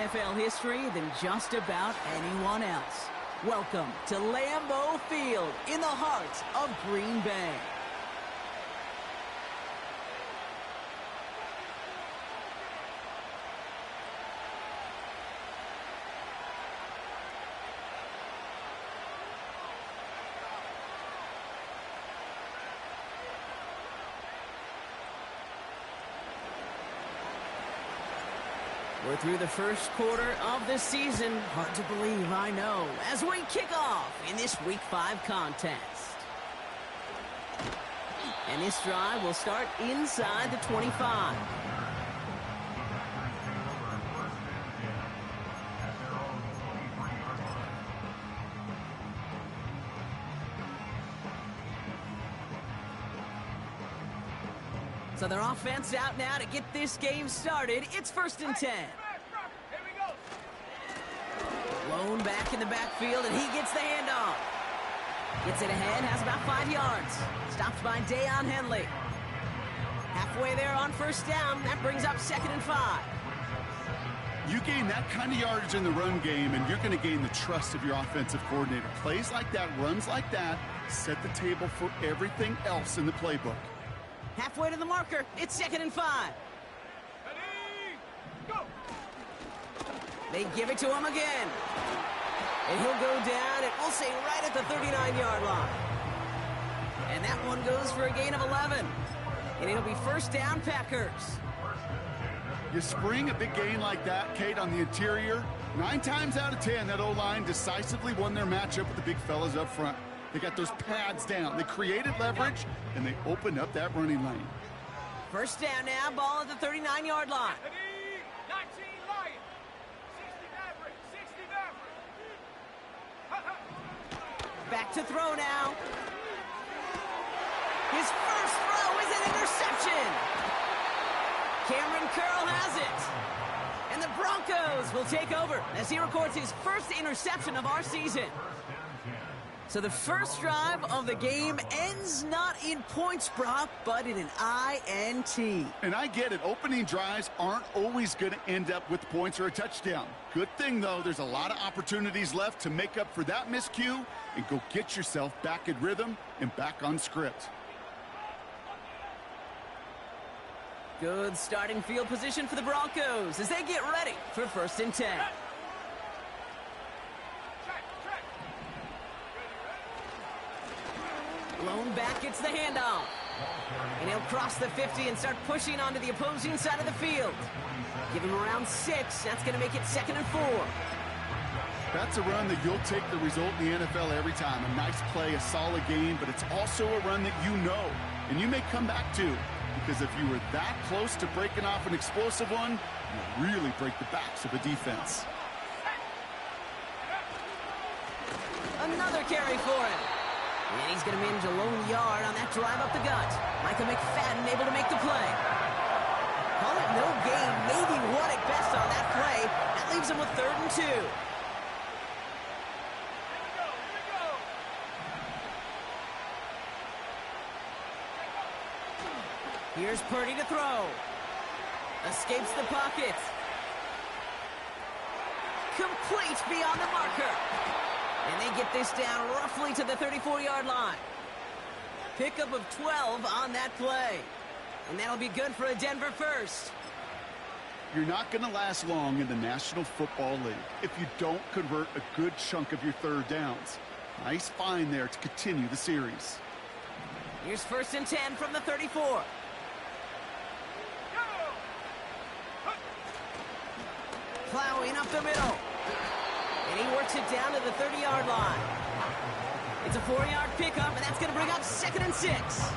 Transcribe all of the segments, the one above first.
NFL history than just about anyone else. Welcome to Lambeau Field in the heart of Green Bay. We're through the first quarter of the season. Hard to believe, I know, as we kick off in this Week 5 contest. And this drive will start inside the 25. So their offense out now to get this game started. It's 1st and 10. Blown back in the backfield, and he gets the handoff. Gets it ahead, has about 5 yards. Stopped by Deion Henley. Halfway there on 1st down. That brings up 2nd and 5. You gain that kind of yardage in the run game, and you're going to gain the trust of your offensive coordinator. Plays like that, runs like that, set the table for everything else in the playbook. Halfway to the marker. It's 2nd and 5. Ready, go! They give it to him again. And he'll go down, and we'll say right at the 39-yard line. And that one goes for a gain of 11. And it'll be 1st down, Packers. You spring a big gain like that, Kate, on the interior. 9 times out of 10, that O-line decisively won their matchup with the big fellas up front. They got those pads down. They created leverage, and they opened up that running lane. 1st down now, ball at the 39-yard line. Ready, 19 Lions, 60 Maverick, 60 Maverick. Back to throw now. His first throw is an interception. Cameron Curl has it. And the Broncos will take over as he records his first interception of our season. So the first drive of the game ends not in points, Brock, but in an INT. And I get it. Opening drives aren't always going to end up with points or a touchdown. Good thing, though, there's a lot of opportunities left to make up for that miscue and go get yourself back in rhythm and back on script. Good starting field position for the Broncos as they get ready for 1st and 10. Blown back, gets the handoff. And he'll cross the 50 and start pushing onto the opposing side of the field. Give him around 6. That's going to make it 2nd and 4. That's a run that you'll take the result in the NFL every time. A nice play, a solid game, but it's also a run that you know, and you may come back to. Because if you were that close to breaking off an explosive one, you really break the backs of a defense. Another carry for him. And he's going to manage a lone yard on that drive up the gut. Micah McFadden able to make the play. Call it no gain, maybe one at best on that play. That leaves him with 3rd and 2. Here's Purdy to throw. Escapes the pocket. Complete beyond the marker. And they get this down roughly to the 34-yard line. Pickup of 12 on that play. And that'll be good for a Denver first. You're not going to last long in the National Football League if you don't convert a good chunk of your 3rd downs. Nice find there to continue the series. Here's 1st and 10 from the 34. Plowing up the middle. And he works it down to the 30-yard line. It's a 4-yard pickup, and that's going to bring up 2nd and 6.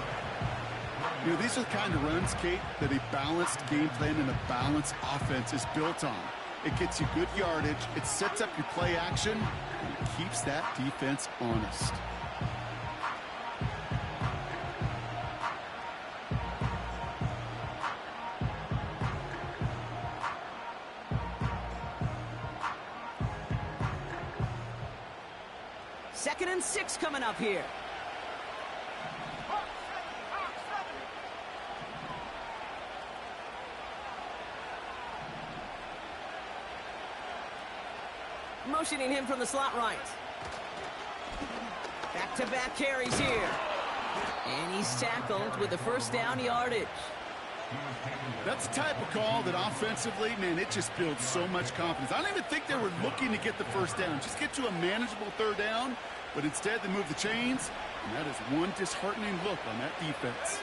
You know, these are the kind of runs, Kate, that a balanced game plan and a balanced offense is built on. It gets you good yardage, it sets up your play action, and it keeps that defense honest. Second and 6 coming up here. motioning him from the slot right. Back-to-back carries here. And he's tackled with the first down yardage. That's the type of call that offensively, man, it just builds so much confidence. I don't even think they were looking to get the first down. Just get to a manageable third down, but instead they move the chains, and that is one disheartening look on that defense.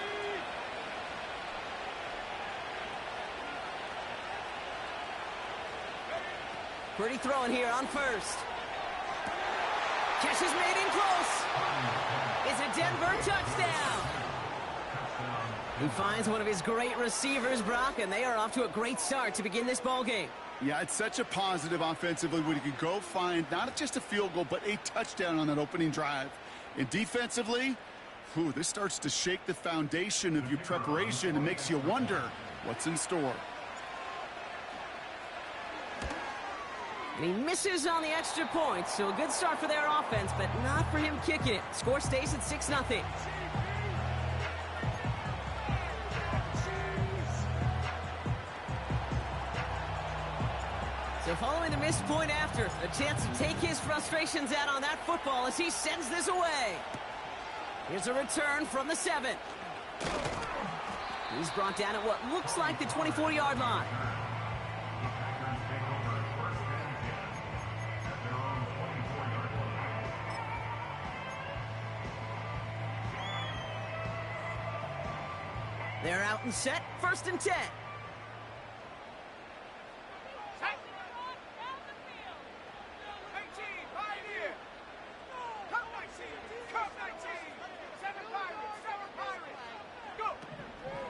Pretty throwing here on first. Catch is made in close. It's a Denver touchdown. He finds one of his great receivers, Brock, and they are off to a great start to begin this ball game. Yeah, it's such a positive offensively when you can go find not just a field goal, but a touchdown on that opening drive. And defensively, this starts to shake the foundation of your preparation and makes you wonder what's in store. And he misses on the extra point, so a good start for their offense, but not for him kicking it. Score stays at 6-0. So following the missed point after, a chance to take his frustrations out on that football as he sends this away. Here's a return from the 7. He's brought down at what looks like the 24-yard line. They're out and set, 1st and 10.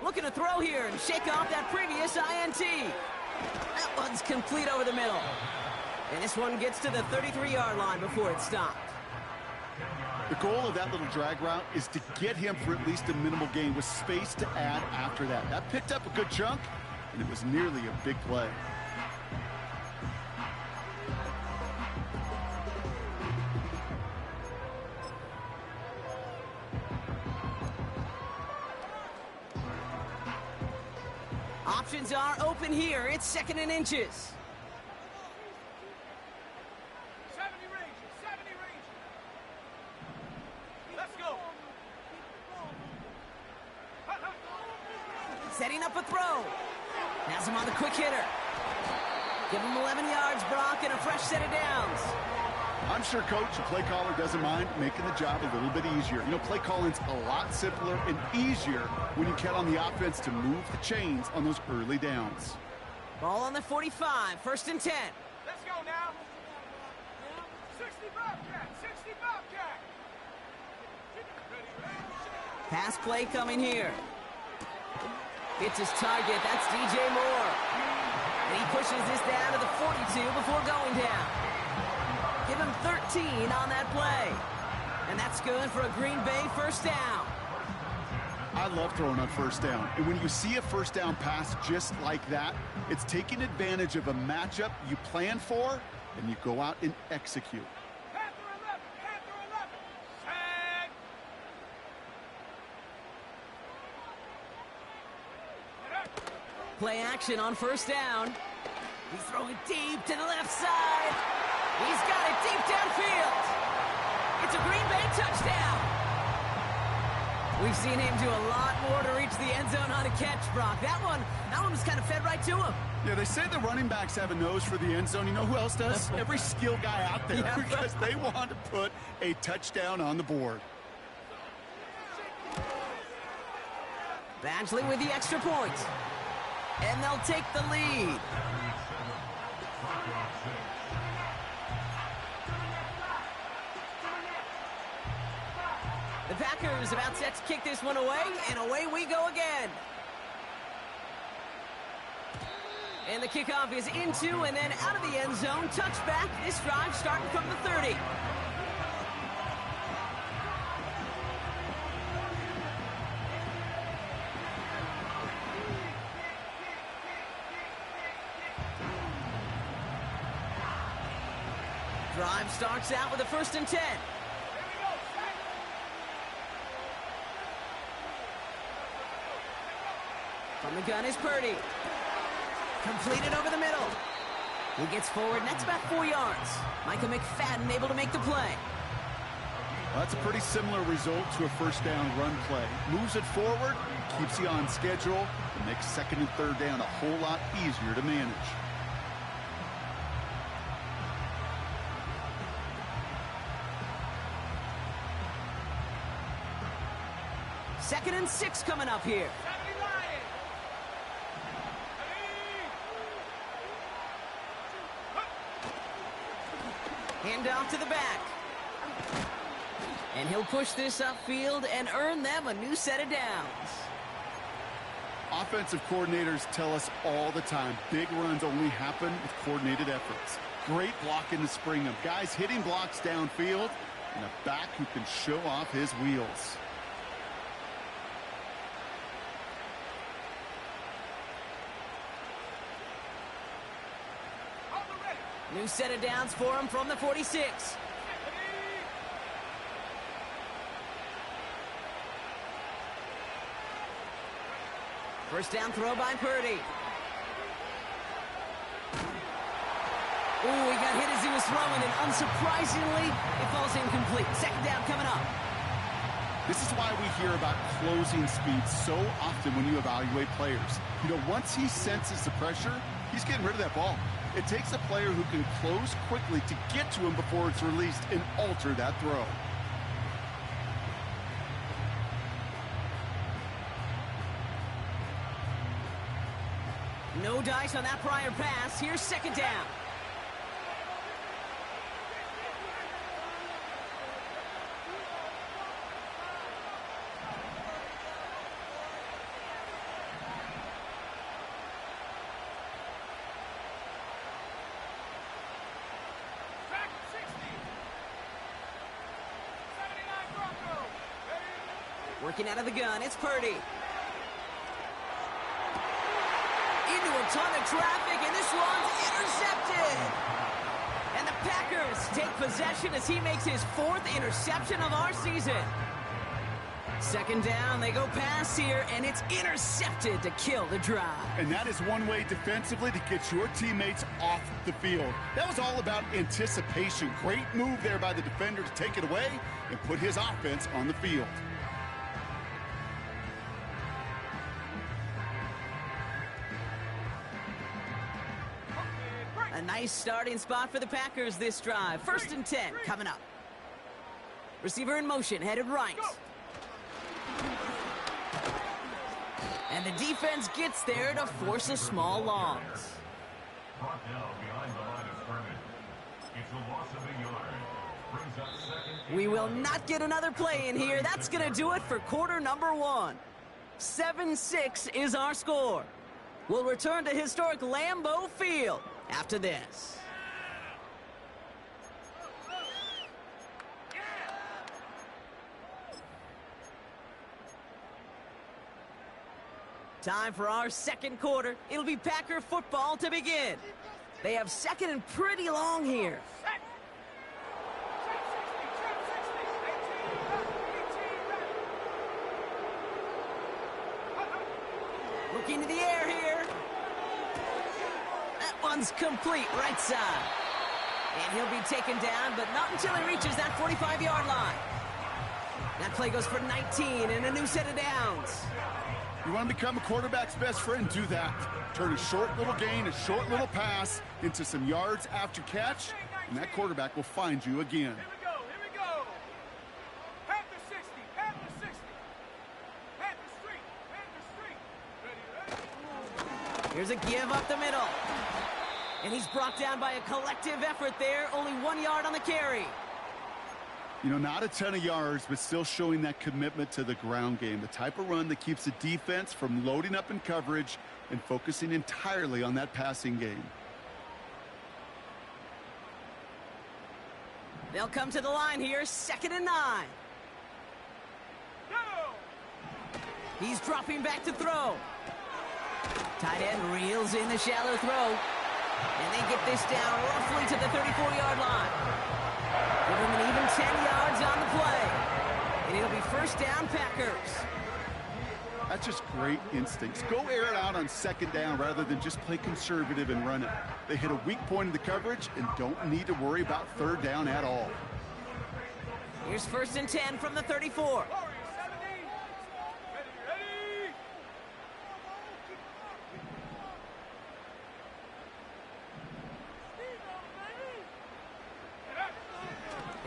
Looking to throw here and shake off that previous INT. That one's complete over the middle. And this one gets to the 33-yard line before it's stopped. The goal of that little drag route is to get him for at least a minimal gain with space to add after that. That picked up a good chunk, and it was nearly a big play. Options are open here. It's 2nd and inches. 70 range. Let's go. Setting up a throw. Has him on the quick hitter. Give him 11 yards, Brock, and a fresh set of downs. I'm sure coach and play caller doesn't mind making the job a little bit easier. You know, play calling's a lot simpler and easier when you count on the offense to move the chains on those early downs. Ball on the 45, 1st and 10. Let's go now. 60 Bobcat. Pass play coming here. Hits his target. That's DJ Moore. And he pushes this down to the 42 before going down. Give him 13 on that play. And that's good for a Green Bay 1st down. I love throwing on 1st down. And when you see a 1st down pass just like that, it's taking advantage of a matchup you plan for, and you go out and execute. Panther 11. Set. Play action on 1st down. He's throwing deep to the left side. He's got it deep downfield. It's a Green Bay touchdown. We've seen him do a lot more to reach the end zone on a catch, Brock. That one was kind of fed right to him. Yeah, they say the running backs have a nose for the end zone. You know who else does? Every skill guy out there, Yeah. because they want to put a touchdown on the board. Badgley with the extra point. And they'll take the lead. The Packers about set to kick this one away, and away we go again. And the kickoff is into and then out of the end zone. Touchback. This drive starting from the 30. Drive starts out with a 1st and 10. From the gun is Purdy. Completed over the middle. He gets forward, and that's about 4 yards. Micah McFadden able to make the play. Well, that's a pretty similar result to a first down run play. Moves it forward, keeps you on schedule, and makes second and third down a whole lot easier to manage. Second and 6 coming up here. Hand off to the back. And he'll push this upfield and earn them a new set of downs. Offensive coordinators tell us all the time, big runs only happen with coordinated efforts. Great blocking to spring them. Guys hitting blocks downfield, and a back who can show off his wheels. New set of downs for him from the 46. First down throw by Purdy. Ooh, he got hit as he was throwing, and unsurprisingly, it falls incomplete. Second down coming up. This is why we hear about closing speed so often when you evaluate players. You know, once he senses the pressure, he's getting rid of that ball. It takes a player who can close quickly to get to him before it's released and alter that throw. No dice on that prior pass. Here's second down. Working out of the gun, it's Purdy. Into a ton of traffic, and this one's intercepted. And the Packers take possession as he makes his 4th interception of our season. Second down, they go pass here, and it's intercepted to kill the drive. And that is one way defensively to get your teammates off the field. That was all about anticipation. Great move there by the defender to take it away and put his offense on the field. A nice starting spot for the Packers this drive. First and 10 coming up. Receiver in motion, headed right. And the defense gets there to force a small loss. Brought down behind the line of scrimmage. It's a loss of a yard. Brings up second. We will not get another play in here. That's going to do it for quarter number 1. 7-6 is our score. We'll return to historic Lambeau Field after this. Time for our second quarter. It'll be Packer football to begin. They have second and pretty long here. Looking to the air here. That one's complete, right side. And he'll be taken down, but not until he reaches that 45-yard line. That play goes for 19 and a new set of downs. You want to become a quarterback's best friend? Do that. Turn a short little gain, a short little pass into some yards after catch, and that quarterback will find you again. Here we go. Panther 60, Panther 60. Panther Street, Panther Street. Ready. Here's a give up the middle. And he's brought down by a collective effort there. Only 1 yard on the carry. You know, not a ton of yards, but still showing that commitment to the ground game. The type of run that keeps the defense from loading up in coverage and focusing entirely on that passing game. They'll come to the line here, 2nd and 9. Go. He's dropping back to throw. Tight end reels in the shallow throw. And they get this down roughly to the 34-yard line. Give him an even 10 yards on the play. And it'll be first down, Packers. That's just great instincts. Go air it out on second down rather than just play conservative and run it. They hit a weak point in the coverage and don't need to worry about third down at all. Here's 1st and 10 from the 34. Warriors 70. Ready.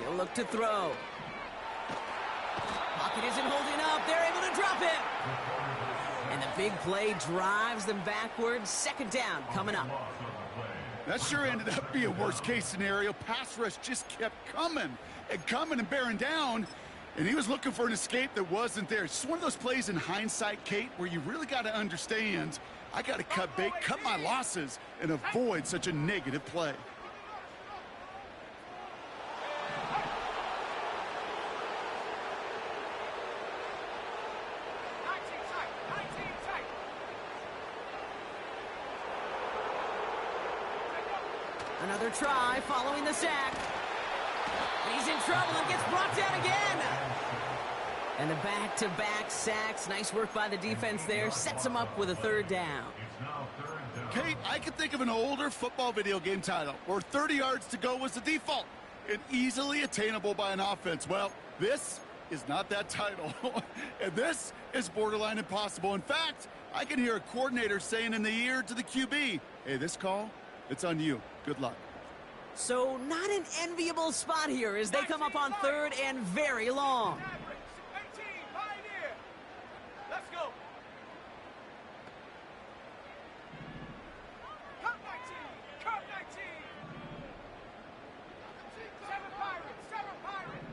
He'll look to throw. Pocket isn't holding up. They're able to drop it. And the big play drives them backwards. 2nd down coming up. That sure ended up being a worst-case scenario. Pass rush just kept coming and bearing down, and he was looking for an escape that wasn't there. It's just one of those plays in hindsight, Kate, where you really got to understand, I got to cut bait, cut my losses, and avoid such a negative play. Another try following the sack. And he's in trouble and gets brought down again. And the back-to-back sacks. Nice work by the defense there. Sets him up with a 3rd down. Kate, I can think of an older football video game title where 30 yards to go was the default and easily attainable by an offense. Well, this is not that title. And this is borderline impossible. In fact, I can hear a coordinator saying in the ear to the QB, hey, this call, it's on you. Good luck. So not an enviable spot here as they come up on 3rd and very long. 18, Pioneer. Let's go. Cut 19. Cut 19. 7 Pirates. 7 Pirates.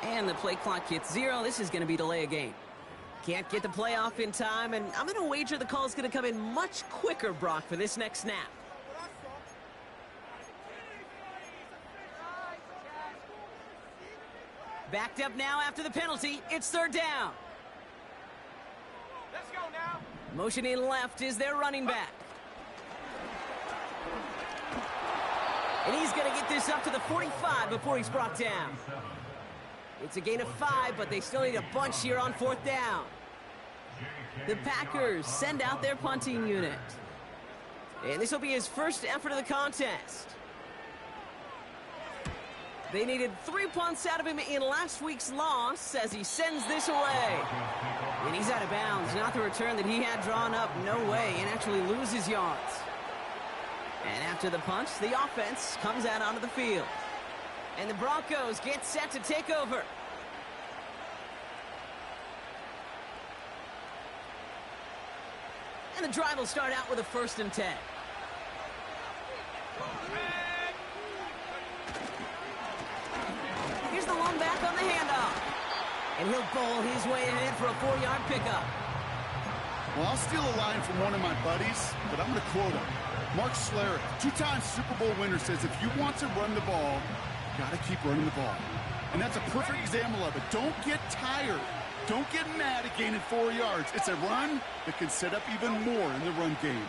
And the play clock hits 0. This is going to be delay a game. Can't get the play off in time, and I'm going to wager the call is going to come in much quicker, Brock, for this next snap. Backed up now after the penalty. It's 3rd down. Let's go now. Motioning left is their running back. And he's going to get this up to the 45 before he's brought down. It's a gain of 5, but they still need a bunch here on 4th down. The Packers send out their punting unit. And this will be his first effort of the contest. They needed 3 punts out of him in last week's loss as he sends this away. And he's out of bounds. Not the return that he had drawn up. No way. And actually loses yards. And after the punch, the offense comes out onto the field. And the Broncos get set to take over. And the drive will start out with a 1st and 10. Here's the long back on the handoff. And he'll bowl his way ahead for a 4-yard pickup. Well, I'll steal a line from one of my buddies, but I'm going to quote him. Mark Schlereth, 2-time Super Bowl winner, says if you want to run the ball, you got to keep running the ball. And that's a perfect example of it. Don't get tired. Don't get mad at gaining 4 yards. It's a run that can set up even more in the run game.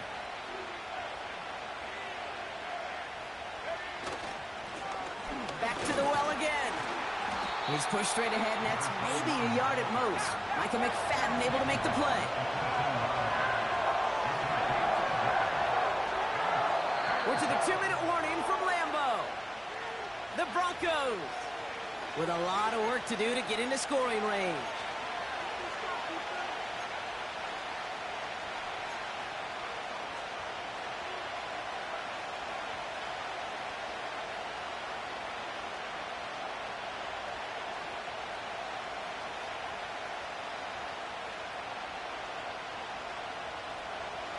Back to the well again. He's pushed straight ahead, and that's maybe a yard at most. Michael McFadden able to make the play. We're to the 2-minute warning from Lambeau. The Broncos with a lot of work to do to get into scoring range.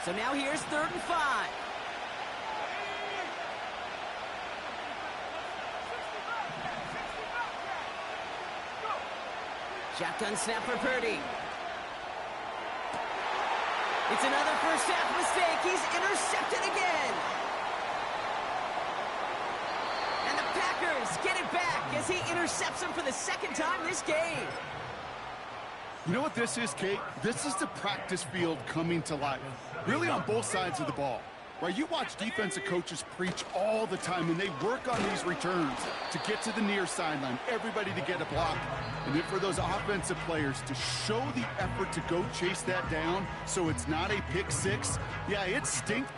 So now here's 3rd and 5. Shotgun snap for Purdy. It's another first half mistake. He's intercepted again. And the Packers get it back as he intercepts him for the 2nd time this game. You know what this is, Kate? This is the practice field coming to life. Really on both sides of the ball. Right, you watch defensive coaches preach all the time, and they work on these returns to get to the near sideline, everybody to get a block. And then for those offensive players to show the effort to go chase that down so it's not a pick six, yeah, it stinks.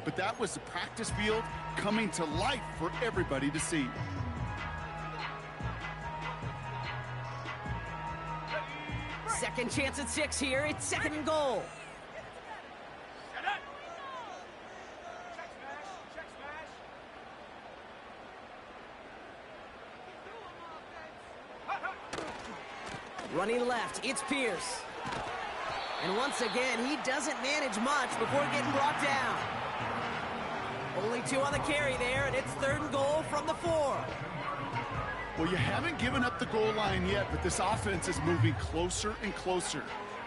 But that was the practice field coming to life for everybody to see. Second chance at 6 here. It's 2nd and goal. Running left, it's Pierce. And once again, he doesn't manage much before getting brought down. Only 2 on the carry there, and it's 3rd and goal from the 4. Well, you haven't given up the goal line yet, but this offense is moving closer and closer.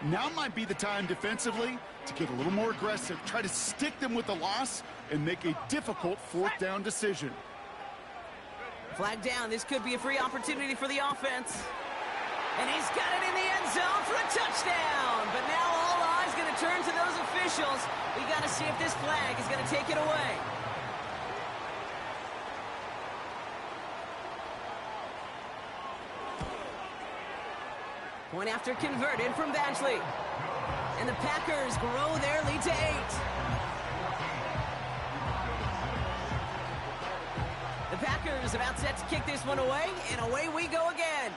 Now might be the time defensively to get a little more aggressive, try to stick them with the loss, and make a difficult 4th down decision. Flag down. This could be a free opportunity for the offense. And he's got it in the end zone for a touchdown. But now all eyes going to turn to those officials. We got to see if this flag is going to take it away. Point after converted from Badgley. And the Packers grow their lead to 8. The Packers about set to kick this one away, and away we go again.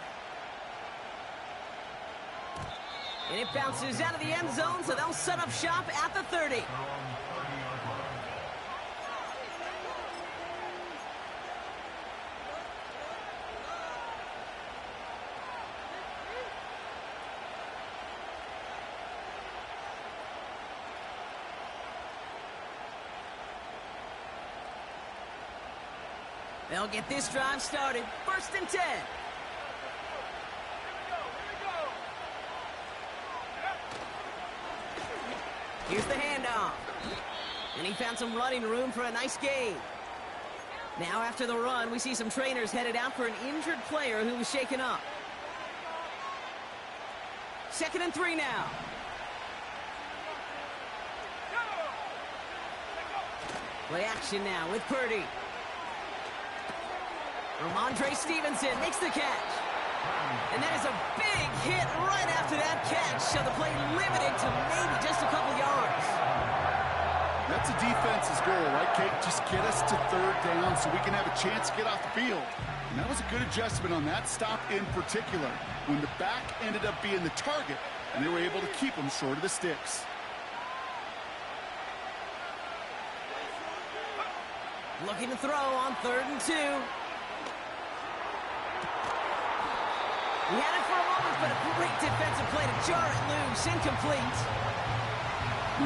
And it bounces out of the end zone, so they'll set up shop at the 30. They'll get this drive started. 1st and 10. Here's the handoff. And he found some running room for a nice gain. Now after the run, we see some trainers headed out for an injured player who was shaken up. 2nd and 3 now. Play action now with Purdy. Ramondre Stevenson makes the catch. And that is a big hit right after that catch. So the play limited to maybe just a couple yards. That's a defense's goal, right, Kate? Just get us to 3rd down so we can have a chance to get off the field. And that was a good adjustment on that stop in particular, when the back ended up being the target, and they were able to keep him short of the sticks. Looking to throw on 3rd and 2. He had it for a moment, but a great defensive play to jar it loose. Incomplete.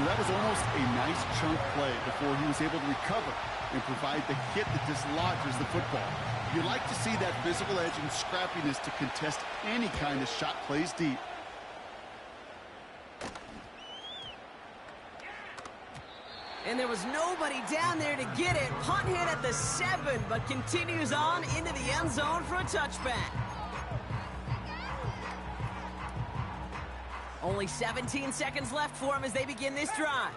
That was almost a nice chunk play before he was able to recover and provide the hit that dislodges the football. You like to see that physical edge and scrappiness to contest any kind of shot plays deep. And there was nobody down there to get it. Punt hit at the 7, but continues on into the end zone for a touchback. Only 17 seconds left for him as they begin this drive.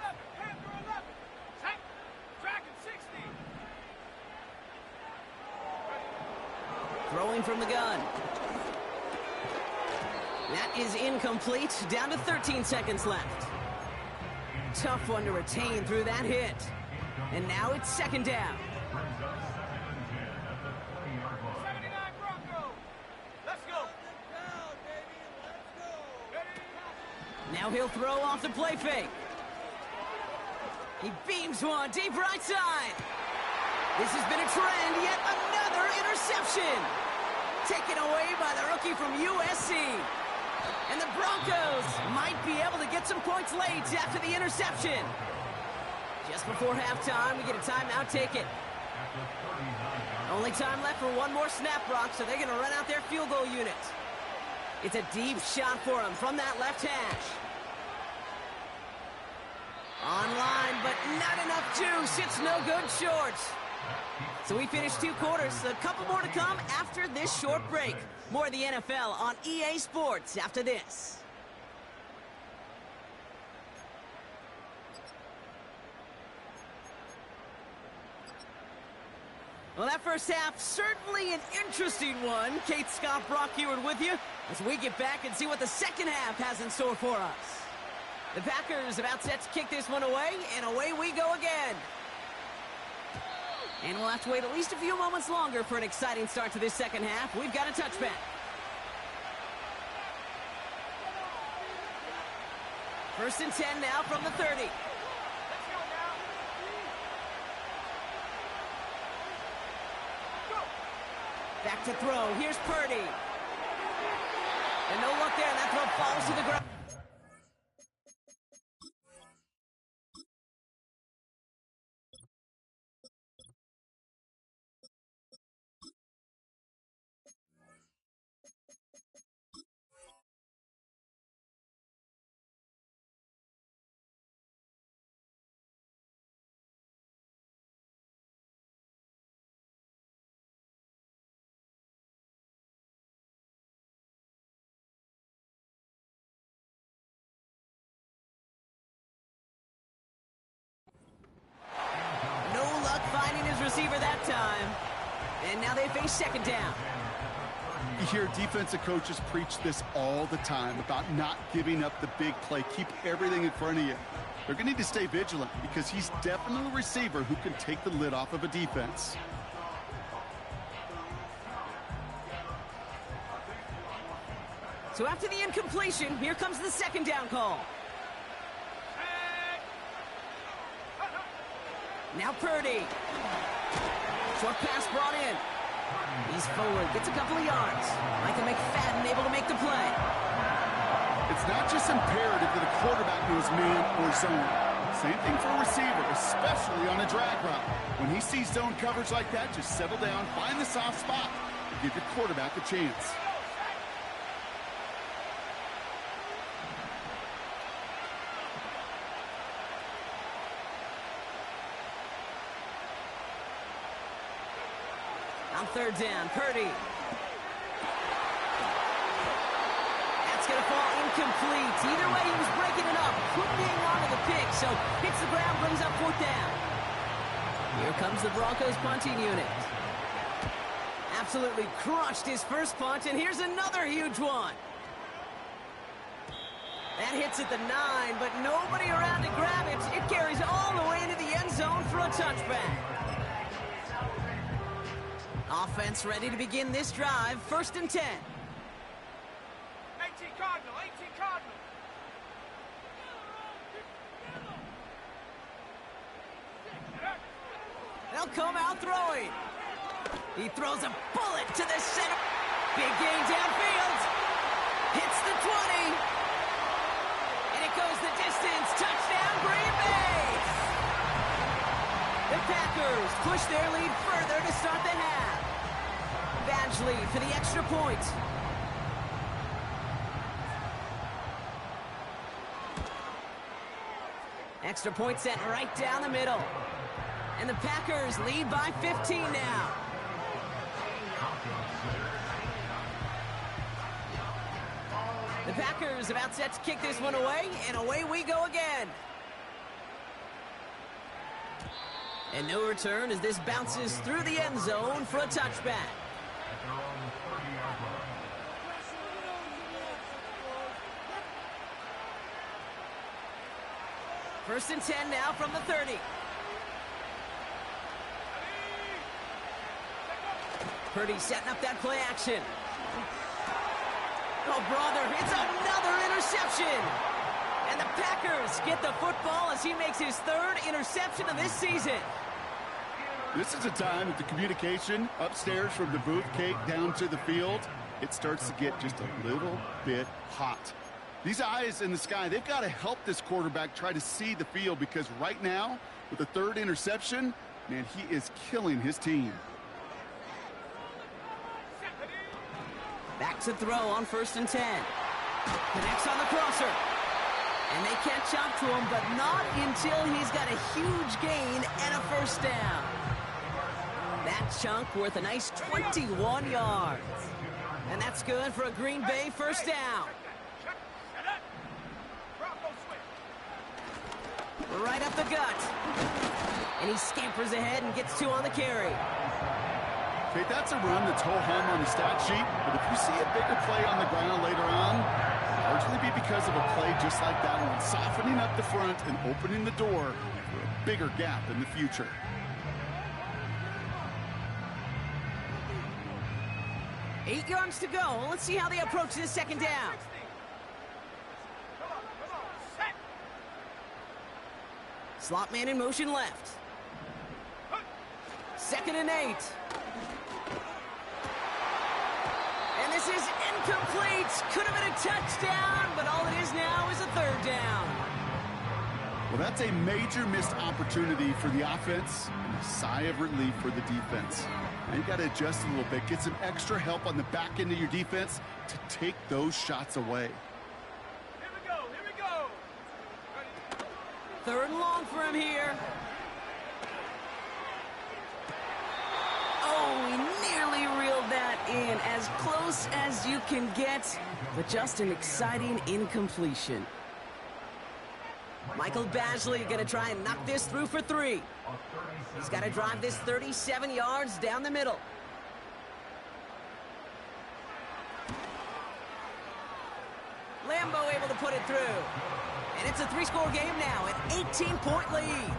Throwing from the gun. That is incomplete. Down to 13 seconds left. Tough one to retain through that hit. And now it's 2nd down. Now he'll throw off the play fake. He beams one deep right side. This has been a trend, yet another interception. Taken away by the rookie from USC. And the Broncos might be able to get some points late after the interception. Just before halftime, we get a timeout ticket. Only time left for one more snap, Brock, so they're going to run out their field goal unit. It's a deep shot for him from that left hash. Online, but not enough juice. It's no good short. So we finished 2 quarters. A couple more to come after this short break. More of the NFL on EA Sports after this. Well, that first half, certainly an interesting one. Kate Scott, Brock Heward with you as we get back and see what the second half has in store for us. The Packers about set to kick this one away, and away we go again. And we'll have to wait at least a few moments longer for an exciting start to this second half. We've got a touchback. First and 10 now from the 30. Back to throw. Here's Purdy. And no luck there, and that throw falls to the ground. Receiver that time. And now they face second down. You hear defensive coaches preach this all the time about not giving up the big play. Keep everything in front of you. They're going to need to stay vigilant because he's definitely a receiver who can take the lid off of a defense. So after the incompletion, here comes the second down call. Now Purdy. Short pass brought in. He's forward, gets a couple of yards. Micah McFadden able to make the play. It's not just imperative that a quarterback knows man or zone. Same thing for a receiver, especially on a drag route. When he sees zone coverage like that, just settle down, find the soft spot, and give your quarterback a chance. On third down, Purdy. That's going to fall incomplete. Either way, he was breaking it up. Couldn't hang on to the pick, so hits the ground, brings up fourth down. Here comes the Broncos punting unit. Absolutely crushed his first punt, and here's another huge one. That hits at the 9, but nobody around to grab it. It carries all the way into the end zone for a touchback. Offense ready to begin this drive. First and 10. 18 Cardinal, 18 Cardinal. They'll come out throwing. He throws a bullet to the center. Big gain downfield. Hits the 20. And it goes the distance. Touchdown, Green Bay. The Packers push their lead further to start the half. Badgley for the extra point. Extra point set right down the middle. And the Packers lead by 15 now. The Packers about set to kick this one away, and away we go again. And no return as this bounces through the end zone for a touchback. First and 10 now from the 30. Purdy setting up that play action. Oh, brother, it's another interception. And the Packers get the football as he makes his third interception of this season. This is a time that the communication upstairs from the booth, Kate, down to the field, it starts to get just a little bit hot. These eyes in the sky, they've got to help this quarterback try to see the field because right now, with the third interception, man, he is killing his team. Back to throw on first and 10. Connects on the crosser. And they catch up to him, but not until he's got a huge gain and a first down. That chunk worth a nice 21 yards. And that's good for a Green Bay first down. Right up the gut. And he scampers ahead and gets 2 on the carry. Okay, that's a run that's ho-hum on the stat sheet, but if you see a bigger play on the ground later on, it'll largely be because of a play just like that one, softening up the front and opening the door for a bigger gap in the future. Eight yards to go. Let's see how they approach this second down. Slot man in motion left. 2nd and 8. And this is incomplete. Could have been a touchdown, but all it is now is a 3rd down. Well, that's a major missed opportunity for the offense and a sigh of relief for the defense. Now you got to adjust a little bit, get some extra help on the back end of your defense to take those shots away. Here we go, here we go. 3rd and long for him here. Oh, he nearly reeled that in, as close as you can get, but just an exciting incompletion. Michael Badgley going to try and knock this through for 3. He's got to drive this 37 yards down the middle. Lambo able to put it through. And it's a 3-score game now, an 18-point lead.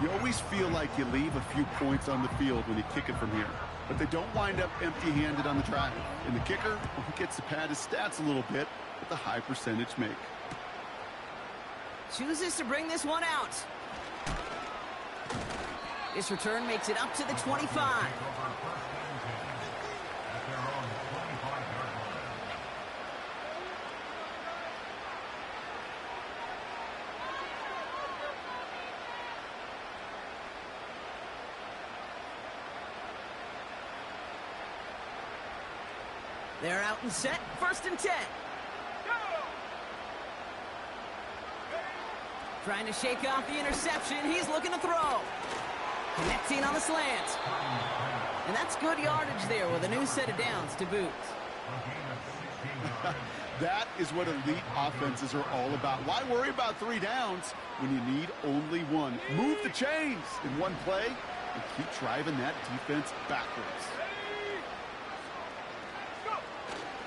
You always feel like you leave a few points on the field when you kick it from here, but they don't wind up empty-handed on the drive. And the kicker gets to pad his stats a little bit with a high percentage make. Chooses to bring this one out. This return makes it up to the 25. They're out and set, 1st and 10. Trying to shake off the interception. He's looking to throw. Connecting on the slant. And that's good yardage there with a new set of downs to boot. That is what elite offenses are all about. Why worry about 3 downs when you need only 1? Move the chains in one play and keep driving that defense backwards.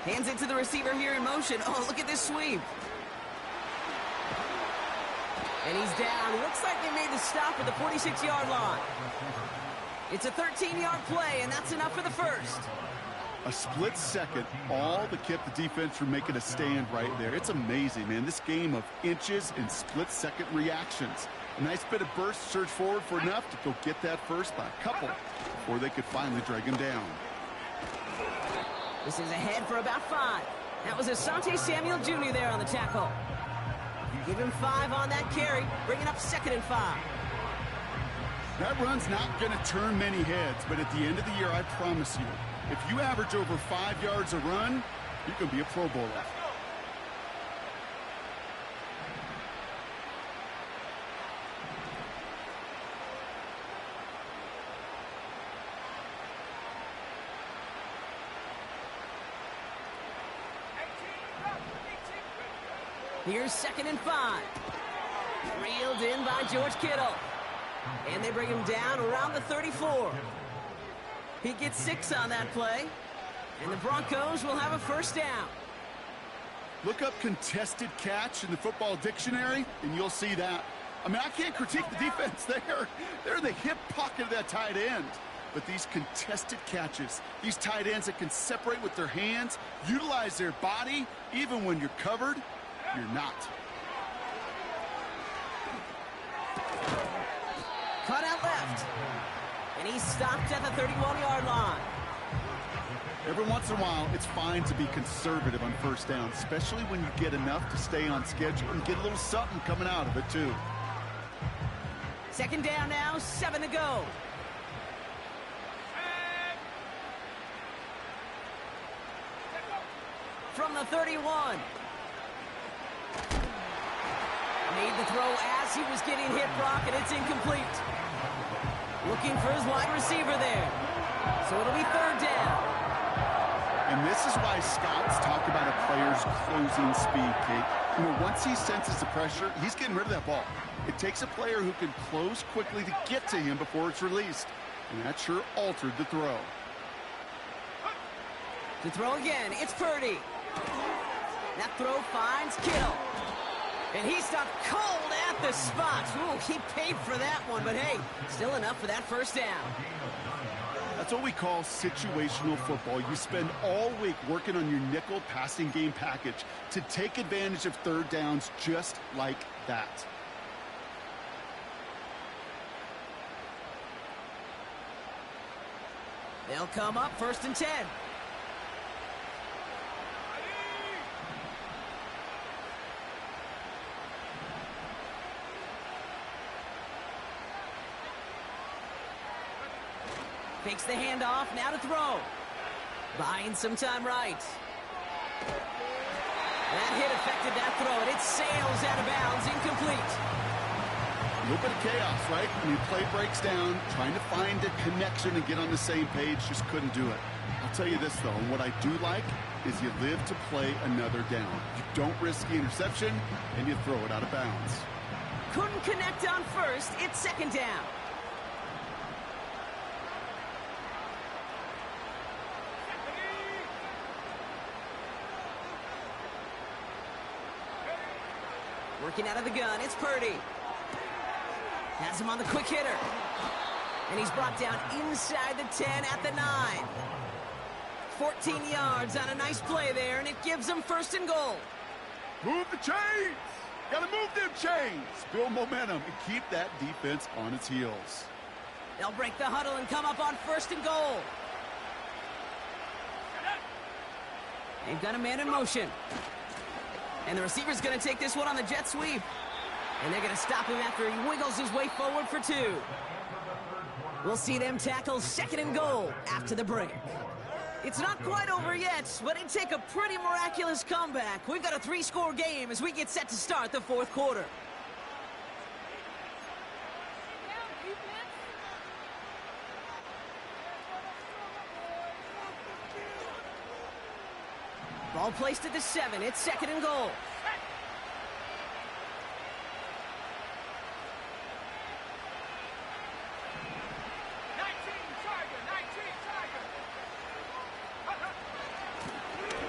Hands it to the receiver here in motion. Oh, look at this sweep. And he's down. Looks like they made the stop at the 46-yard line. It's a 13-yard play, and that's enough for the first. A split second, all that kept the defense from making a stand right there. It's amazing, man. This game of inches and split-second reactions. A nice bit of burst, surge forward for enough to go get that first by a couple before they could finally drag him down. This is ahead for about 5. That was Asante Samuel Jr. there on the tackle. Give him 5 on that carry, bringing up 2nd and 5. That run's not going to turn many heads, but at the end of the year, I promise you, if you average over 5 yards a run, you can be a Pro Bowler. Here's 2nd and 5. Reeled in by George Kittle. And they bring him down around the 34. He gets 6 on that play. And the Broncos will have a first down. Look up contested catch in the football dictionary, and you'll see that. I mean, I can't critique the defense there. They're in the hip pocket of that tight end. But these contested catches, these tight ends that can separate with their hands, utilize their body, even when you're covered, you're not. Cut out left. And he's stopped at the 31-yard line. Every once in a while, it's fine to be conservative on first down, especially when you get enough to stay on schedule and get a little something coming out of it, too. 2nd down now, 7 to go. From the 31. Made the throw as he was getting hit, Brock, and it's incomplete. Looking for his wide receiver there. So it'll be third down. And this is why scouts talk about a player's closing speed, Kate. You know, once he senses the pressure, he's getting rid of that ball. It takes a player who can close quickly to get to him before it's released. And that sure altered the throw. To throw again, it's Purdy. That throw finds Kittle. And he stopped cold at the spot. Ooh, he paid for that one, but hey, still enough for that first down. That's what we call situational football. You spend all week working on your nickel passing game package to take advantage of third downs just like that. They'll come up 1st and 10. Fakes the handoff, now to throw. Buying some time right. That hit affected that throw, and it sails out of bounds, incomplete. A little bit of chaos, right? When your play breaks down, trying to find a connection and get on the same page, just couldn't do it. I'll tell you this, though, and what I do like is you live to play another down. You don't risk the interception, and you throw it out of bounds. Couldn't connect on first, it's 2nd down. Working out of the gun, it's Purdy. Has him on the quick hitter. And he's brought down inside the 10 at the 9. 14 yards on a nice play there, and it gives them 1st and goal. Move the chains! Gotta move them chains! Build momentum and keep that defense on its heels. They'll break the huddle and come up on 1st and goal. They've got a man in motion. And the receiver's going to take this one on the jet sweep. And they're going to stop him after he wiggles his way forward for 2. We'll see them tackle 2nd and goal after the break. It's not quite over yet, but it'd take a pretty miraculous comeback. We've got a 3-score game as we get set to start the 4th quarter. Ball placed at the 7. It's 2nd and goal.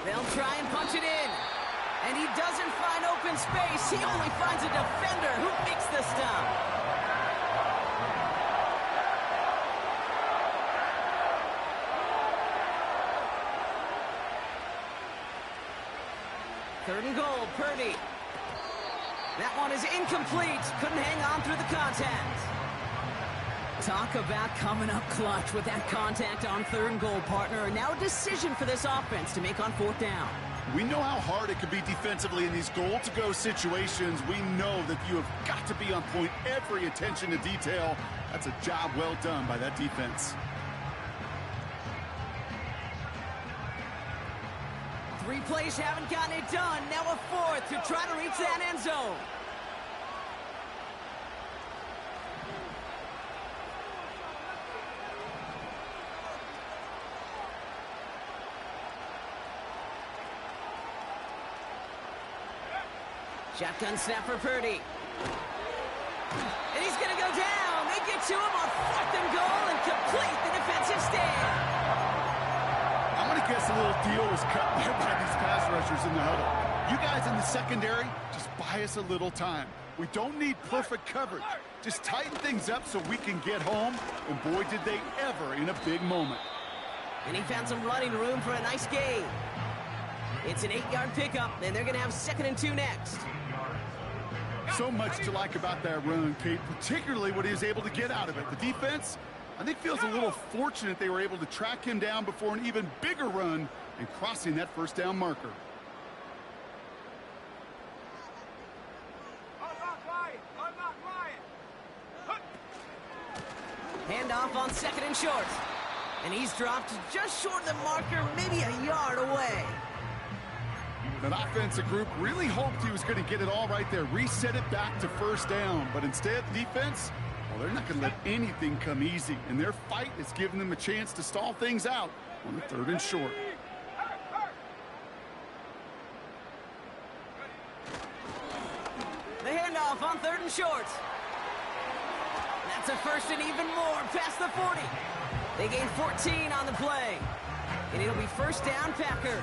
They'll try and punch it in. And he doesn't find open space. He only finds a defender who makes the stop. Third and goal, Purdy. That one is incomplete. Couldn't hang on through the contact. Talk about coming up clutch with that contact on 3rd and goal, partner. And now a decision for this offense to make on 4th down. We know how hard it can be defensively in these goal-to-go situations. We know that you have got to be on point, every attention to detail. That's a job well done by that defense. 3 plays haven't gotten it done. Now a 4th to try to reach that end zone. Shotgun snap for Purdy. And he's going to go down. They get to him on 4th and goal and complete the defensive stand. I'm going to guess a little deal was cut by these pass rushers in the huddle. You guys in the secondary, just buy us a little time. We don't need perfect coverage. Just tighten things up so we can get home. And boy, did they ever in a big moment. And he found some running room for a nice gain. It's an 8-yard pickup, and they're going to have 2nd and 2 next. So much to like about that run, Kate, particularly what he was able to get out of it. The defense, I think, feels a little fortunate they were able to track him down before an even bigger run and crossing that 1st down marker. Handoff on 2nd and short. And he's dropped just short of the marker, maybe a yard away. That offensive group really hoped he was going to get it all right there, reset it back to first down. But instead, the defense, well, they're not going to let anything come easy. And their fight is giving them a chance to stall things out on the 3rd and short. The handoff on 3rd and short. That's a first and even more past the 40. They gain 14 on the play. And it'll be first down, Packers.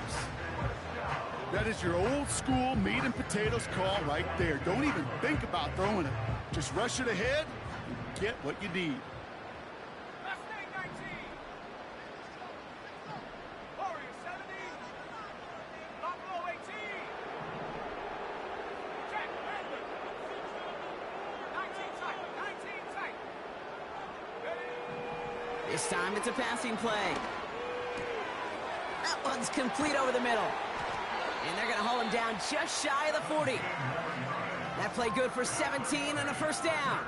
That is your old school meat and potatoes call right there. Don't even think about throwing it. Just rush it ahead and get what you need. Mustang 19. Warrior 70. Buffalo 18. Jack Maddman. 19 tight. 19 tight. This time it's a passing play. That one's complete over the middle. And they're going to haul him down just shy of the 40. That play good for 17 and a first down.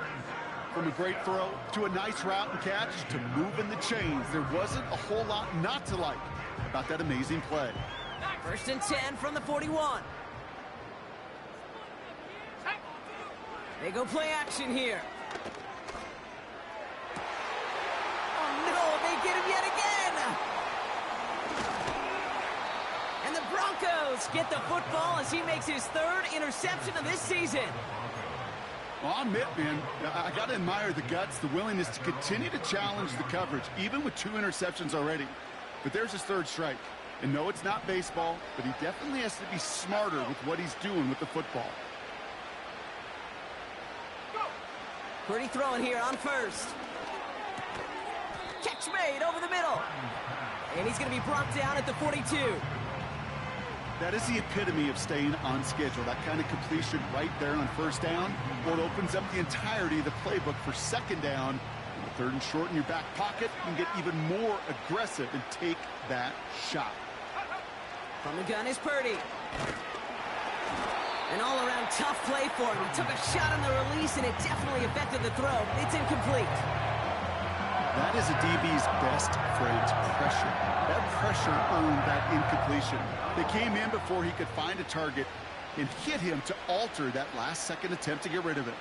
From a great throw to a nice route and catch to moving the chains, there wasn't a whole lot not to like about that amazing play. First and 10 from the 41. They go play action here. Oh no, they get him yet again. And the Broncos get the football as he makes his 3rd interception of this season. Well, I'll admit, man, I got to admire the guts, the willingness to continue to challenge the coverage, even with 2 interceptions already. But there's his 3rd strike. And no, it's not baseball, but he definitely has to be smarter with what he's doing with the football. Pretty throwing here on first. Catch made over the middle. And he's going to be brought down at the 42. That is the epitome of staying on schedule. That kind of completion right there on first down. Well, it opens up the entirety of the playbook for second down. And the 3rd and short in your back pocket, you can get even more aggressive and take that shot. From the gun is Purdy. An all-around tough play for him. He took a shot on the release, and it definitely affected the throw. It's incomplete. That is a DB's best phrase, pressure. That pressure earned that incompletion. They came in before he could find a target and hit him to alter that last-second attempt to get rid of it.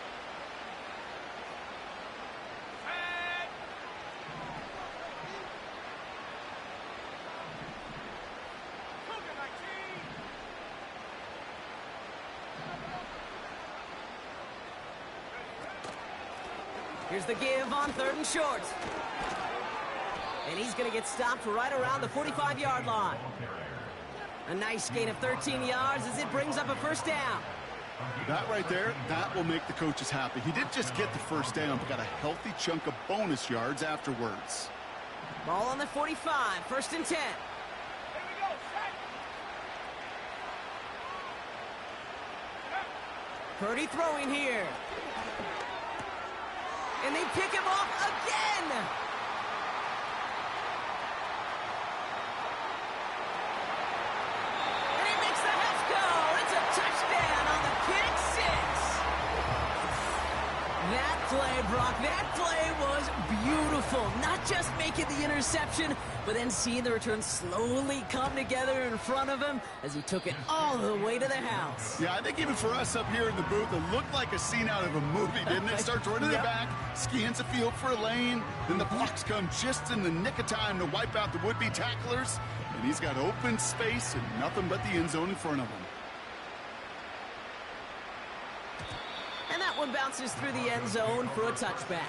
Here's the give on 3rd and short. And he's going to get stopped right around the 45-yard line. A nice gain of 13 yards as it brings up a first down. That right there, that will make the coaches happy. He didn't just get the first down, but got a healthy chunk of bonus yards afterwards. Ball on the 45, first and 10. Purdy throwing here. And they pick him off again. And he makes the half go. It's a touchdown on the pick six. That play, Brock, that play was beautiful. Not just making the interception, but then seeing the return slowly come together in front of him as he took it all the way to the house. Yeah, I think even for us up here in the booth, it looked like a scene out of a movie, didn't it? Starts running it back, scans the field for a lane, then the blocks come just in the nick of time to wipe out the would-be tacklers, and he's got open space and nothing but the end zone in front of him. And that one bounces through the end zone for a touchback.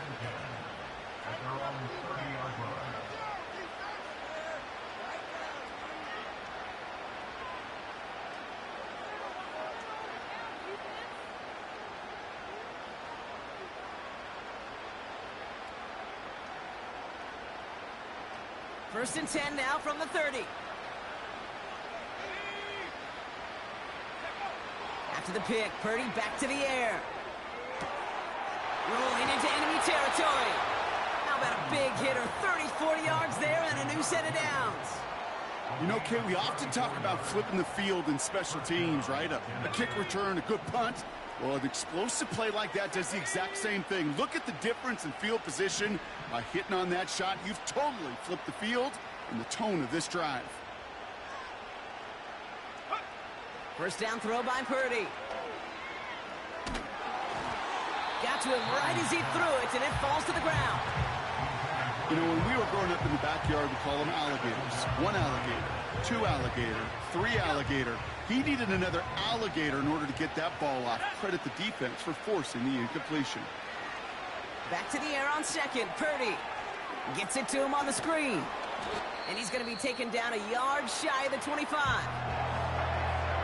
First and 10 now from the 30. After the pick, Purdy back to the air. Rolling into enemy territory. How about a big hitter? 30, 40 yards there and a new set of downs. You know, Kay, we often talk about flipping the field in special teams, right? A kick return, a good punt. Well, an explosive play like that does the exact same thing. Look at the difference in field position. By hitting on that shot, you've totally flipped the field and the tone of this drive. First down throw by Purdy. Got to him right as he threw it, and it falls to the ground. You know, when we were growing up in the backyard, we call them alligators. 1 alligator, 2 alligator, 3 alligator. He needed another alligator in order to get that ball off. Credit the defense for forcing the incompletion. Back to the air on second. Purdy gets it to him on the screen. And he's going to be taken down a yard shy of the 25.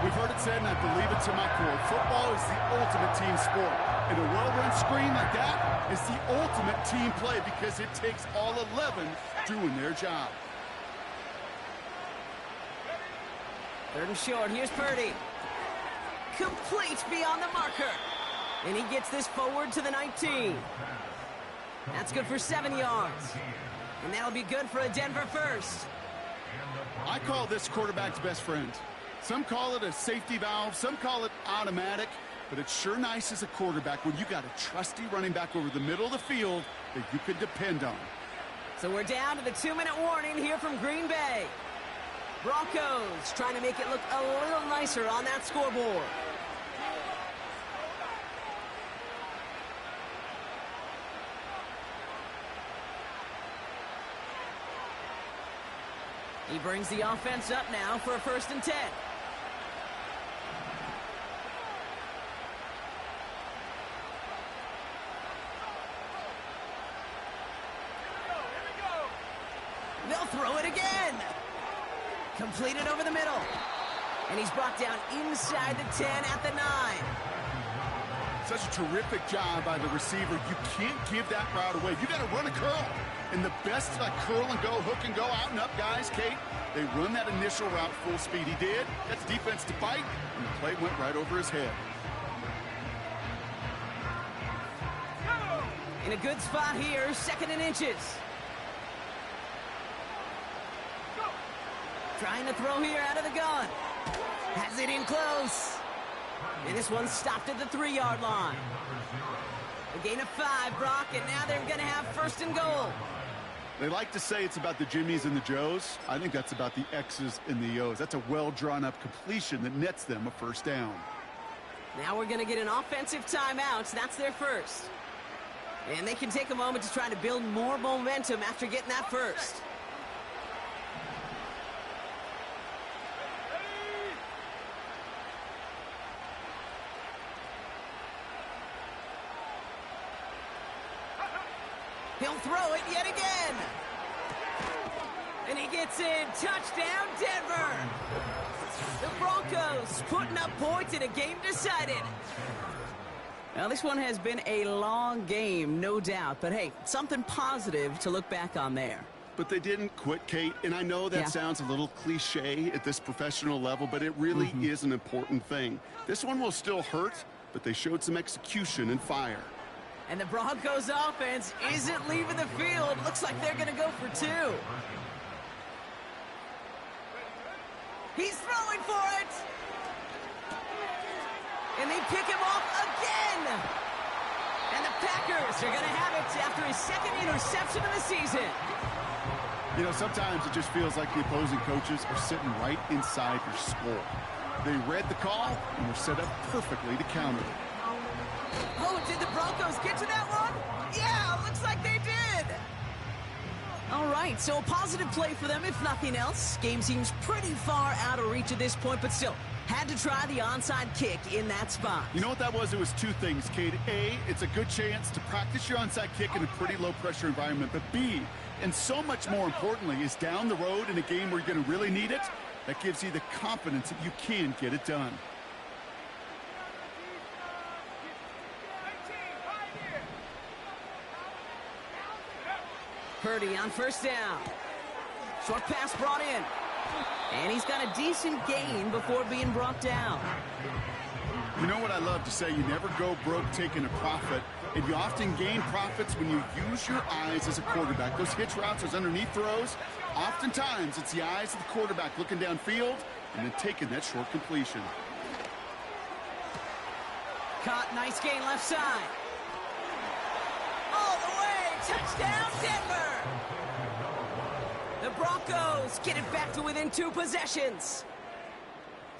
We've heard it said, and I believe it to my core, football is the ultimate team sport. And a well-run screen like that is the ultimate team play because it takes all 11 doing their job. Third and short. Here's Purdy. Complete beyond the marker. And he gets this forward to the 19. That's good for 7 yards. And that'll be good for a Denver first. I call this quarterback's best friend. Some call it a safety valve, some call it automatic, but it's sure nice as a quarterback when you got a trusty running back over the middle of the field that you can depend on. So we're down to the 2-minute warning here from Green Bay. Broncos trying to make it look a little nicer on that scoreboard. He brings the offense up now for a 1st and 10. They'll throw it again. Completed over the middle. And he's brought down inside the 10 at the 9. Such a terrific job by the receiver. You can't give that route away. You got to run a curl. And the best like curl and go, hook and go, out and up guys, Kate, they run that initial route full speed. He did. That's defense to fight, and the play went right over his head. In a good spot here, 2nd and inches. Trying to throw here out of the gun. Has it in close. And this one's stopped at the 3-yard line. A gain of 5, Brock, and now they're going to have 1st and goal. They like to say it's about the Jimmies and the Joes. I think that's about the X's and the O's. That's a well-drawn-up completion that nets them a 1st down. Now we're going to get an offensive timeout. That's their first. And they can take a moment to try to build more momentum after getting that first. He'll throw it yet again. And he gets in. Touchdown, Denver. The Broncos putting up points in a game decided. Now, this one has been a long game, no doubt. But, hey, something positive to look back on there. But they didn't quit, Kate. And I know that sounds a little cliche at this professional level, but it really is an important thing. This one will still hurt, but they showed some execution and fire. And the Broncos offense isn't leaving the field. Looks like they're going to go for 2. He's throwing for it. And they pick him off again. And the Packers are going to have it after his 2nd interception of the season. You know, sometimes it just feels like the opposing coaches are sitting right inside your skull. They read the call and were set up perfectly to counter it. Oh, did the Broncos get to that one? Yeah, looks like they did. All right, so a positive play for them, if nothing else. Game seems pretty far out of reach at this point, but still, had to try the onside kick in that spot. You know what that was? It was 2 things, Kate. A, it's a good chance to practice your onside kick in a pretty low-pressure environment. But B, and so much more importantly, is down the road in a game where you're going to really need it, that gives you the confidence that you can get it done. Purdy on 1st down. Short pass brought in. And he's got a decent gain before being brought down. You know what I love to say? You never go broke taking a profit. And you often gain profits when you use your eyes as a quarterback. Those hitch routes, those underneath throws, oftentimes it's the eyes of the quarterback looking downfield and then taking that short completion. Caught, nice gain left side. All the way, touchdown Denver! The Broncos get it back to within 2 possessions.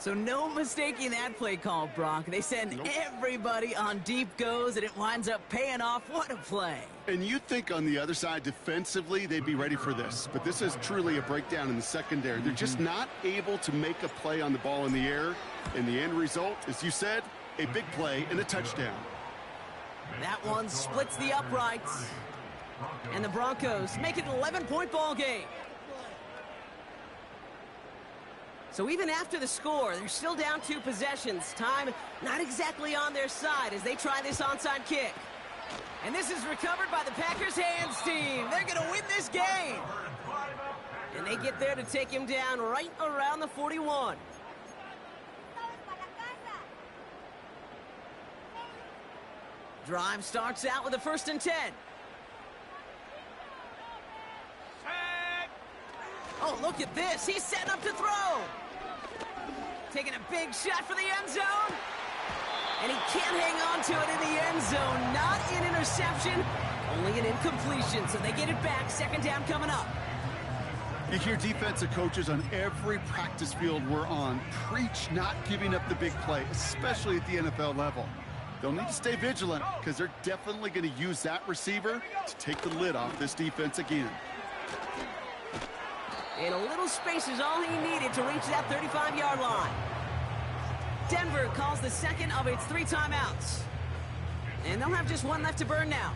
So no mistaking that play call, Brock. They send everybody on deep goes, and it winds up paying off. What a play. And you think on the other side, defensively, they'd be ready for this. But this is truly a breakdown in the secondary. They're just not able to make a play on the ball in the air. And the end result, as you said, a big play and a touchdown. That one splits the uprights. And the Broncos make it an 11-point ball game. So even after the score, they're still down 2 possessions. Time not exactly on their side as they try this onside kick. And this is recovered by the Packers hands team. They're going to win this game. And they get there to take him down right around the 41. Drive starts out with a 1st and 10. Oh, look at this. He's setting up to throw. Taking a big shot for the end zone. And he can't hang on to it in the end zone. Not an interception, only an incompletion. So they get it back. 2nd down coming up. You hear defensive coaches on every practice field we're on preach not giving up the big play, especially at the NFL level. They'll need to stay vigilant because they're definitely going to use that receiver to take the lid off this defense again. And a little space is all he needed to reach that 35-yard line. Denver calls the second of its 3 timeouts. And they'll have just 1 left to burn now.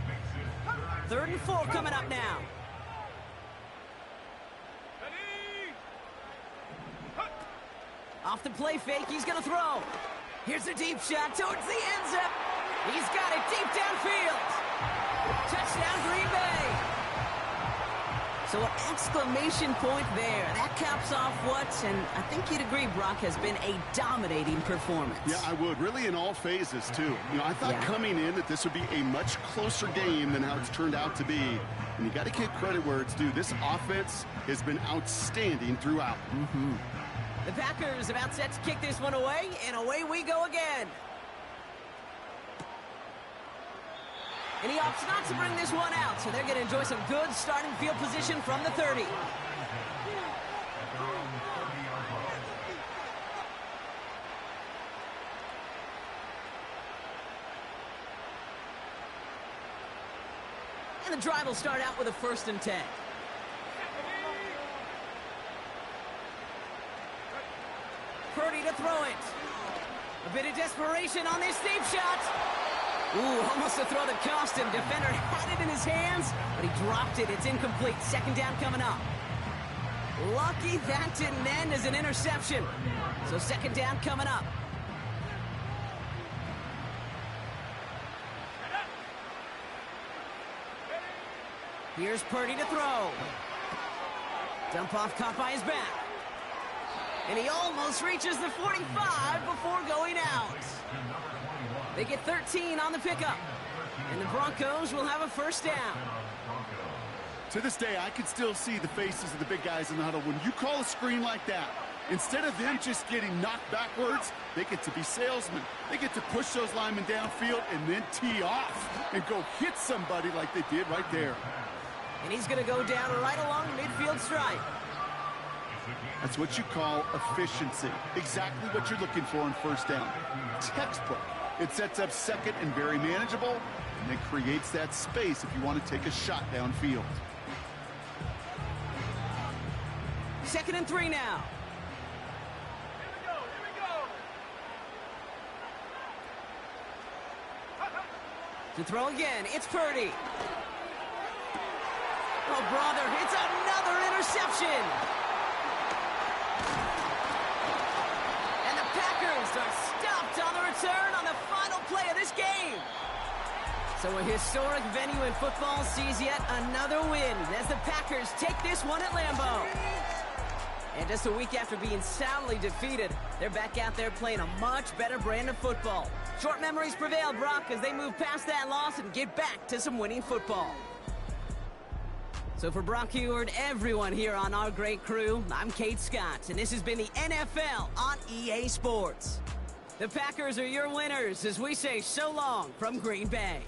3rd and 4 coming up now. Off the play fake, he's going to throw. Here's a deep shot towards the end zone. He's got it deep downfield. Touchdown, Green Bay. So an exclamation point there. That caps off what, and I think you'd agree, Brock, has been a dominating performance. Yeah, I would. Really in all phases, too. You know, I thought coming in that this would be a much closer game than how it's turned out to be. And you got to give credit where it's due. This offense has been outstanding throughout. The Packers about set to kick this one away, and away we go again. And he opts not to bring this one out, so they're going to enjoy some good starting field position from the 30. And the drive will start out with a 1st and 10. Purdy to throw it. A bit of desperation on this deep shot. Ooh, almost a throw that cost him. Defender had it in his hands, but he dropped it. It's incomplete. 2nd down coming up. Lucky that didn't end as an interception. So 2nd down coming up. Here's Purdy to throw. Dump off caught by his back. And he almost reaches the 45 before going out. They get 13 on the pickup. And the Broncos will have a 1st down. To this day, I can still see the faces of the big guys in the huddle. When you call a screen like that, instead of them just getting knocked backwards, they get to be salesmen. They get to push those linemen downfield and then tee off and go hit somebody like they did right there. And he's going to go down right along the midfield stripe. That's what you call efficiency. Exactly what you're looking for in 1st down. Textbook. It sets up 2nd and very manageable, and it creates that space if you want to take a shot downfield. 2nd and 3 now. Here we go. To throw again, it's Purdy. Oh, brother, it's another interception. And the Packers are stopped on the return on the final play of this game. So a historic venue in football sees yet another win as the Packers take this one at Lambeau. And just a week after being soundly defeated, they're back out there playing a much better brand of football. Short memories prevail, Brock, as they move past that loss and get back to some winning football. So for Brock Huard, everyone here on our great crew, I'm Kate Scott, and this has been the NFL on EA Sports. The Packers are your winners as we say so long from Green Bay.